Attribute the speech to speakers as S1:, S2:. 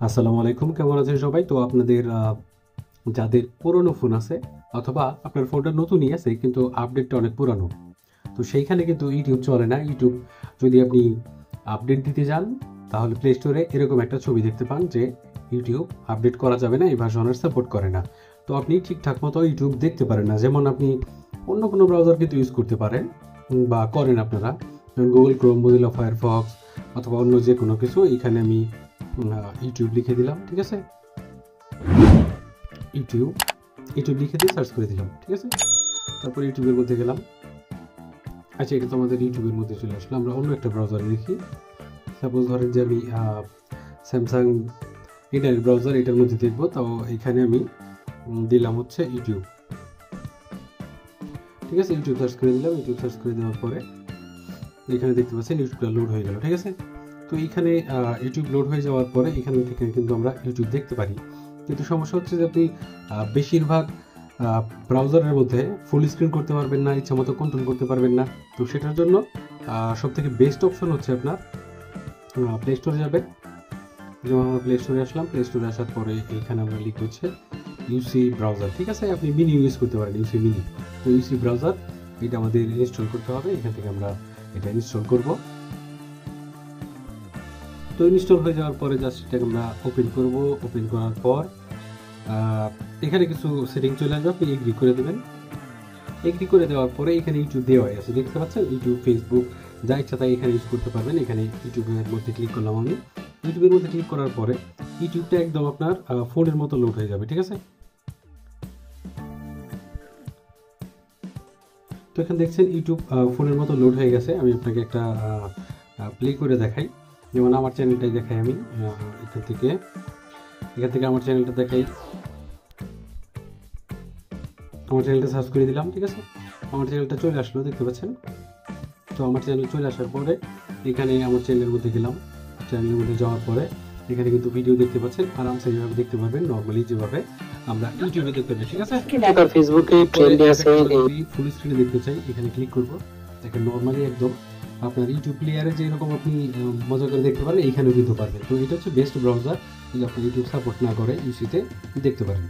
S1: আসসালামু আলাইকুম, কেমন আছেন সবাই? তো আপনাদের যাদের পুরনো ফোন আছে অথবা আপনার ফোনটা নতুনই আছে কিন্তু আপডেটটা অনেক পুরানো, তো সেইখানে কিন্তু ইউটিউব চলে না। ইউটিউব যদি আপনি আপডেট দিতে যান তাহলে প্লে স্টোরে এরকম একটা ছবি দেখতে পান যে ইউটিউব আপডেট করা যাবে না, এই ভার্সনের সাপোর্ট করে না। তো আপনি ঠিকঠাক মতো ইউটিউব দেখতে পারেন না। যেমন আপনি অন্য কোনো ব্রাউজার কিন্তু ইউজ করতে পারেন বা করেন আপনারা, যেমন গুগল ক্রোম, মোজিলা ফায়ারফক্স অথবা অন্য যে কোনো কিছু। এখানে আমি ইউটিউব লিখে দিলাম, ঠিক আছে? ইউটিউব ইউটিউব লিখে দিয়ে সার্চ করে দিলাম, ঠিক আছে? তারপর ইউটিউবের মধ্যে গেলাম। আচ্ছা, এটা তো আমাদের ইউটিউবের মধ্যে চলে আসলো। আমরা অন্য একটা ব্রাউজারে দেখি। সাপোজ ধরেন যে আমি স্যামসাং ইন্টারনেট ব্রাউজার এটার মধ্যে দেখবো। তো এখানে আমি দিলাম হচ্ছে ইউটিউব, ঠিক আছে? ইউটিউব সার্চ করে দিলাম। ইউটিউব সার্চ করে দেওয়ার পরে এখানে দেখতে পাচ্ছেন ইউটিউবটা লোড হয়ে গেল, ঠিক আছে? তো এইখানে ইউটিউব লোড হয়ে যাওয়ার পরে এখান থেকে কিন্তু আমরা ইউটিউব দেখতে পারি। কিন্তু সমস্যা হচ্ছে যে আপনি বেশিরভাগ ব্রাউজারের মধ্যে ফুল স্ক্রিন করতে পারবেন না, ইচ্ছা মতো কন্ট্রোল করতে পারবেন না। তো সেটার জন্য সবথেকে বেস্ট অপশন হচ্ছে আপনার প্লে স্টোরে যাবেন। যেমন আমরা প্লে স্টোরে আসলাম। প্লে স্টোরে আসার পরে এইখানে আমরা লিখব হচ্ছে ইউসি ব্রাউজার, ঠিক আছে? আপনি মিনি ইউজ করতে পারেন, ইউসি মিনি। তো ইউসি ব্রাউজার এটা আমাদের ইনস্টল করতে হবে। এখান থেকে আমরা এটা ইনস্টল করব। তো ইনস্টল হয়ে যাওয়ার পরে জাস্ট এটাকে আমরা ওপেন করব। ওপেন করার পর এখানে কিছু সেটিং চলে আসবে, আপনি এগ্রি করে দেবেন। এগ্রি করে দেওয়ার পরে এখানে ইউটিউব দেওয়া আছে, দেখতে পাচ্ছেন? ইউটিউব, ফেসবুক যা ইচ্ছা তাই এখানে ইউজ করতে পারবেন। এখানে ইউটিউবের মধ্যে ক্লিক করলাম আমি। ইউটিউবের মধ্যে ক্লিক করার পরে ইউটিউবটা একদম আপনার ফোনের মতো লোড হয়ে যাবে, ঠিক আছে? তো এখানে দেখছেন ইউটিউব ফোনের মতো লোড হয়ে গেছে। আমি আপনাকে একটা প্লে করে দেখাই। যেমন আমার চ্যানেলটাই দেখাই আমি। এখান থেকে আমার চ্যানেলটা দেখাই। আমার চ্যানেলটা সার্চ করে দিলাম, ঠিক আছে? আমার চ্যানেলটা চলে আসলো, দেখতে পাচ্ছেন? তো আমার চ্যানেল চলে আসার পরে এখানে আমার চ্যানেলের মধ্যে গেলাম। চ্যানেলের মধ্যে যাওয়ার পরে এখানে কিন্তু ভিডিও দেখতে পাচ্ছেন। আরামসে এইভাবে দেখতে পারবেন, নর্মালি যেভাবে আমরা ইউটিউবে দেখতে পাই, ঠিক আছে?
S2: ঢাকার ফেসবুকে ট্রেন্ডে আছে
S1: যদি ফুল স্ক্রিনে দেখতে চাই এখানে ক্লিক করব। দেখেন নর্মালি একদম আপনার ইউটিউব প্লেয়ারে যেরকম আপনি মজা করে দেখতে পারেন এইখানেও কিন্তু পারবেন। তো এটা হচ্ছে বেস্ট ব্রাউজার, যদি আপনি ইউটিউব সাপোর্ট না করে ইউসিতে দেখতে পারেন।